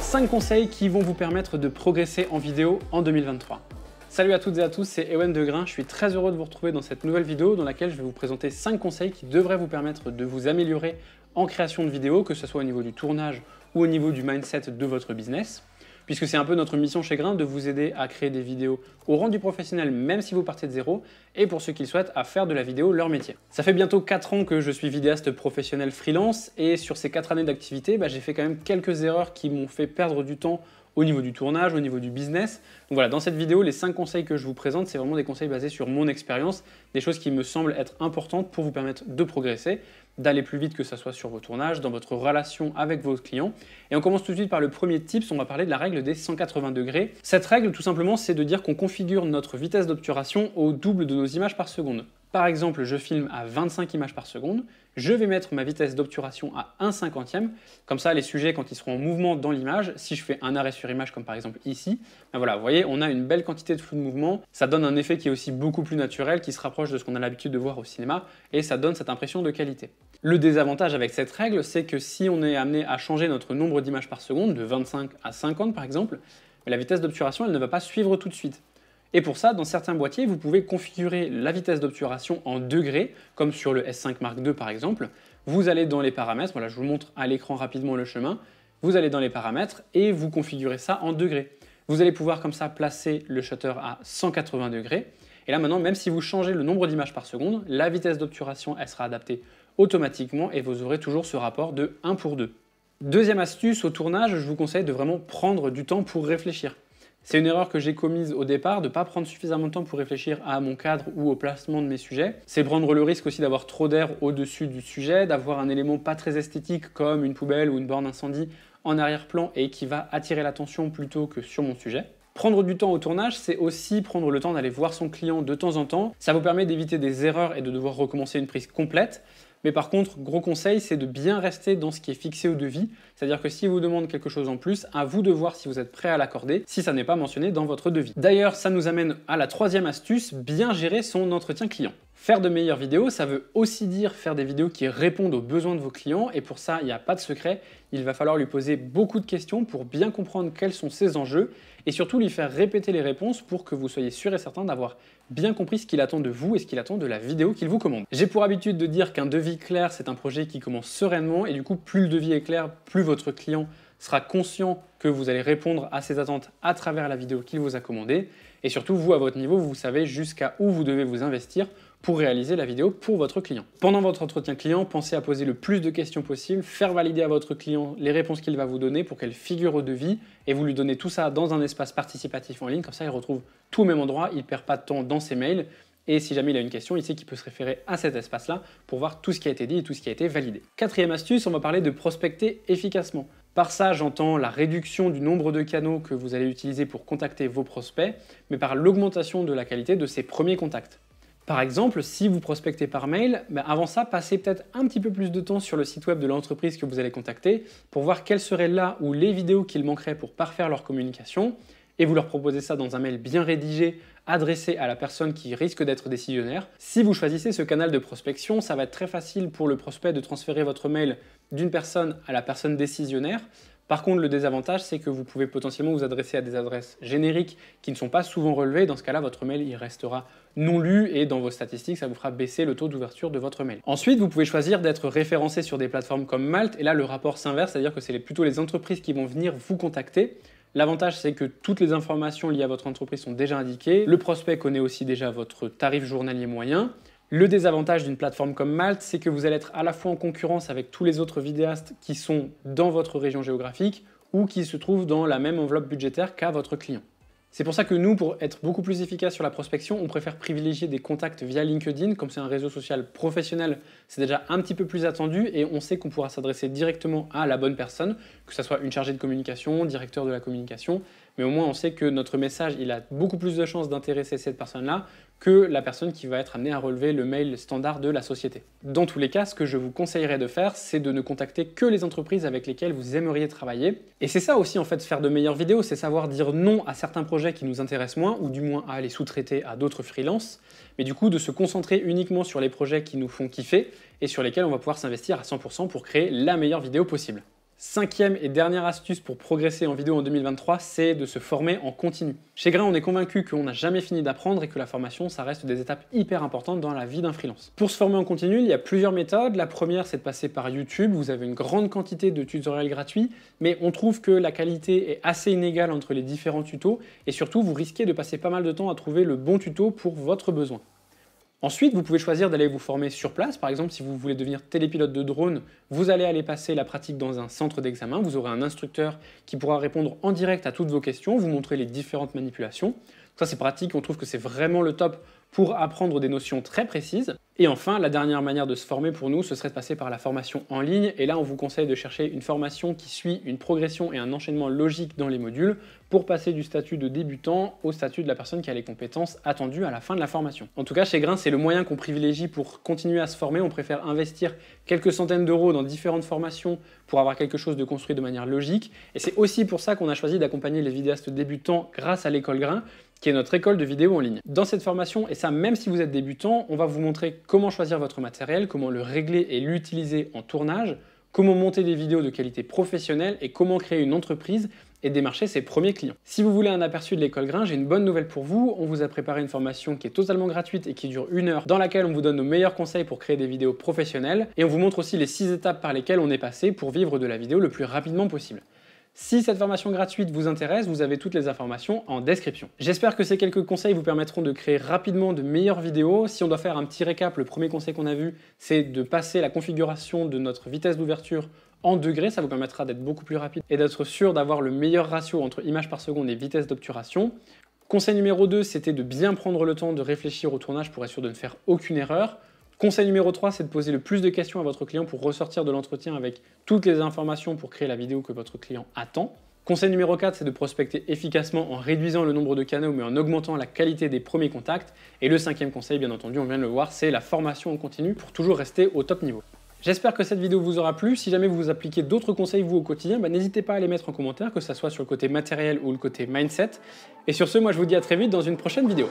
5 conseils qui vont vous permettre de progresser en vidéo en 2023. Salut à toutes et à tous, c'est Ewen Degrain. Je suis très heureux de vous retrouver dans cette nouvelle vidéo dans laquelle je vais vous présenter 5 conseils qui devraient vous permettre de vous améliorer en création de vidéos, que ce soit au niveau du tournage ou au niveau du mindset de votre business. Puisque c'est un peu notre mission chez Grain de vous aider à créer des vidéos au rendu professionnel même si vous partez de zéro, et pour ceux qui le souhaitent, à faire de la vidéo leur métier. Ça fait bientôt 4 ans que je suis vidéaste professionnel freelance, et sur ces 4 années d'activité, j'ai fait quand même quelques erreurs qui m'ont fait perdre du temps au niveau du tournage, au niveau du business. Donc voilà, dans cette vidéo, les 5 conseils que je vous présente, c'est vraiment des conseils basés sur mon expérience, des choses qui me semblent être importantes pour vous permettre de progresser, d'aller plus vite que ce soit sur vos tournages, dans votre relation avec vos clients. Et on commence tout de suite par le premier tips, on va parler de la règle des 180 degrés. Cette règle, tout simplement, c'est de dire qu'on configure notre vitesse d'obturation au double de nos images par seconde. Par exemple, je filme à 25 images par seconde, je vais mettre ma vitesse d'obturation à 1/50e, comme ça les sujets quand ils seront en mouvement dans l'image, si je fais un arrêt sur image comme par exemple ici, voilà, vous voyez, on a une belle quantité de flou de mouvement, ça donne un effet qui est aussi beaucoup plus naturel, qui se rapproche de ce qu'on a l'habitude de voir au cinéma, et ça donne cette impression de qualité. Le désavantage avec cette règle, c'est que si on est amené à changer notre nombre d'images par seconde, de 25 à 50 par exemple, la vitesse d'obturation elle ne va pas suivre tout de suite. Et pour ça, dans certains boîtiers, vous pouvez configurer la vitesse d'obturation en degrés, comme sur le S5 Mark II par exemple. Vous allez dans les paramètres, voilà, je vous montre à l'écran rapidement le chemin. Vous allez dans les paramètres et vous configurez ça en degrés. Vous allez pouvoir comme ça placer le shutter à 180 degrés. Et là maintenant, même si vous changez le nombre d'images par seconde, la vitesse d'obturation elle sera adaptée automatiquement et vous aurez toujours ce rapport de 1 pour 2. Deuxième astuce, au tournage, je vous conseille de vraiment prendre du temps pour réfléchir. C'est une erreur que j'ai commise au départ, de ne pas prendre suffisamment de temps pour réfléchir à mon cadre ou au placement de mes sujets. C'est prendre le risque aussi d'avoir trop d'air au-dessus du sujet, d'avoir un élément pas très esthétique comme une poubelle ou une borne incendie en arrière-plan et qui va attirer l'attention plutôt que sur mon sujet. Prendre du temps au tournage, c'est aussi prendre le temps d'aller voir son client de temps en temps. Ça vous permet d'éviter des erreurs et de devoir recommencer une prise complète. Mais par contre, gros conseil, c'est de bien rester dans ce qui est fixé au devis. C'est-à-dire que si vous demande quelque chose en plus, à vous de voir si vous êtes prêt à l'accorder, si ça n'est pas mentionné dans votre devis. D'ailleurs, ça nous amène à la troisième astuce, bien gérer son entretien client. Faire de meilleures vidéos, ça veut aussi dire faire des vidéos qui répondent aux besoins de vos clients. Et pour ça, il n'y a pas de secret. Il va falloir lui poser beaucoup de questions pour bien comprendre quels sont ses enjeux et surtout lui faire répéter les réponses pour que vous soyez sûr et certain d'avoir bien compris ce qu'il attend de vous et ce qu'il attend de la vidéo qu'il vous commande. J'ai pour habitude de dire qu'un devis clair, c'est un projet qui commence sereinement et du coup, plus le devis est clair, plus votre client sera conscient que vous allez répondre à ses attentes à travers la vidéo qu'il vous a commandée. Et surtout, vous, à votre niveau, vous savez jusqu'à où vous devez vous investir pour réaliser la vidéo pour votre client. Pendant votre entretien client, pensez à poser le plus de questions possible, faire valider à votre client les réponses qu'il va vous donner pour qu'elles figurent au devis et vous lui donnez tout ça dans un espace participatif en ligne, comme ça il retrouve tout au même endroit, il ne perd pas de temps dans ses mails et si jamais il a une question, il sait qu'il peut se référer à cet espace-là pour voir tout ce qui a été dit et tout ce qui a été validé. Quatrième astuce, on va parler de prospecter efficacement. Par ça, j'entends la réduction du nombre de canaux que vous allez utiliser pour contacter vos prospects, mais par l'augmentation de la qualité de ces premiers contacts. Par exemple, si vous prospectez par mail, avant ça, passez peut-être un petit peu plus de temps sur le site web de l'entreprise que vous allez contacter pour voir quelles seraient là ou les vidéos qu'il manquerait pour parfaire leur communication et vous leur proposez ça dans un mail bien rédigé, adressé à la personne qui risque d'être décisionnaire. Si vous choisissez ce canal de prospection, ça va être très facile pour le prospect de transférer votre mail d'une personne à la personne décisionnaire. Par contre, le désavantage, c'est que vous pouvez potentiellement vous adresser à des adresses génériques qui ne sont pas souvent relevées. Dans ce cas-là, votre mail il restera non lu et dans vos statistiques, ça vous fera baisser le taux d'ouverture de votre mail. Ensuite, vous pouvez choisir d'être référencé sur des plateformes comme Malte. Et là, le rapport s'inverse, c'est-à-dire que c'est plutôt les entreprises qui vont venir vous contacter. L'avantage, c'est que toutes les informations liées à votre entreprise sont déjà indiquées. Le prospect connaît aussi déjà votre tarif journalier moyen. Le désavantage d'une plateforme comme Malte, c'est que vous allez être à la fois en concurrence avec tous les autres vidéastes qui sont dans votre région géographique ou qui se trouvent dans la même enveloppe budgétaire qu'à votre client. C'est pour ça que nous, pour être beaucoup plus efficace sur la prospection, on préfère privilégier des contacts via LinkedIn. Comme c'est un réseau social professionnel, c'est déjà un petit peu plus attendu et on sait qu'on pourra s'adresser directement à la bonne personne, que ce soit une chargée de communication, directeur de la communication, mais au moins on sait que notre message il a beaucoup plus de chances d'intéresser cette personne-là que la personne qui va être amenée à relever le mail standard de la société. Dans tous les cas, ce que je vous conseillerais de faire, c'est de ne contacter que les entreprises avec lesquelles vous aimeriez travailler. Et c'est ça aussi en fait, faire de meilleures vidéos, c'est savoir dire non à certains projets qui nous intéressent moins, ou du moins à les sous-traiter à d'autres freelances, mais du coup de se concentrer uniquement sur les projets qui nous font kiffer et sur lesquels on va pouvoir s'investir à 100% pour créer la meilleure vidéo possible. Cinquième et dernière astuce pour progresser en vidéo en 2023, c'est de se former en continu. Chez Grain, on est convaincu qu'on n'a jamais fini d'apprendre et que la formation, ça reste des étapes hyper importantes dans la vie d'un freelance. Pour se former en continu, il y a plusieurs méthodes. La première, c'est de passer par YouTube. Vous avez une grande quantité de tutoriels gratuits, mais on trouve que la qualité est assez inégale entre les différents tutos et surtout, vous risquez de passer pas mal de temps à trouver le bon tuto pour votre besoin. Ensuite, vous pouvez choisir d'aller vous former sur place. Par exemple, si vous voulez devenir télépilote de drone, vous allez aller passer la pratique dans un centre d'examen. Vous aurez un instructeur qui pourra répondre en direct à toutes vos questions, vous montrer les différentes manipulations. Ça, c'est pratique, on trouve que c'est vraiment le top pour apprendre des notions très précises. Et enfin, la dernière manière de se former pour nous, ce serait de passer par la formation en ligne. Et là, on vous conseille de chercher une formation qui suit une progression et un enchaînement logique dans les modules pour passer du statut de débutant au statut de la personne qui a les compétences attendues à la fin de la formation. En tout cas, chez Grain, c'est le moyen qu'on privilégie pour continuer à se former. On préfère investir quelques centaines d'euros dans différentes formations pour avoir quelque chose de construit de manière logique. Et c'est aussi pour ça qu'on a choisi d'accompagner les vidéastes débutants grâce à l'école Grain, qui est notre école de vidéo en ligne. Dans cette formation, et ça même si vous êtes débutant, on va vous montrer comment choisir votre matériel, comment le régler et l'utiliser en tournage, comment monter des vidéos de qualité professionnelle et comment créer une entreprise et démarcher ses premiers clients. Si vous voulez un aperçu de l'école Grain, j'ai une bonne nouvelle pour vous. On vous a préparé une formation qui est totalement gratuite et qui dure 1 heure, dans laquelle on vous donne nos meilleurs conseils pour créer des vidéos professionnelles et on vous montre aussi les 6 étapes par lesquelles on est passé pour vivre de la vidéo le plus rapidement possible. Si cette formation gratuite vous intéresse, vous avez toutes les informations en description. J'espère que ces quelques conseils vous permettront de créer rapidement de meilleures vidéos. Si on doit faire un petit récap, le premier conseil qu'on a vu, c'est de passer la configuration de notre vitesse d'ouverture en degrés. Ça vous permettra d'être beaucoup plus rapide et d'être sûr d'avoir le meilleur ratio entre images par seconde et vitesse d'obturation. Conseil numéro 2, c'était de bien prendre le temps de réfléchir au tournage pour être sûr de ne faire aucune erreur. Conseil numéro 3, c'est de poser le plus de questions à votre client pour ressortir de l'entretien avec toutes les informations pour créer la vidéo que votre client attend. Conseil numéro 4, c'est de prospecter efficacement en réduisant le nombre de canaux mais en augmentant la qualité des premiers contacts. Et le 5e conseil, bien entendu, on vient de le voir, c'est la formation en continu pour toujours rester au top niveau. J'espère que cette vidéo vous aura plu. Si jamais vous appliquez d'autres conseils vous au quotidien, n'hésitez pas à les mettre en commentaire, que ce soit sur le côté matériel ou le côté mindset. Et sur ce, moi je vous dis à très vite dans une prochaine vidéo.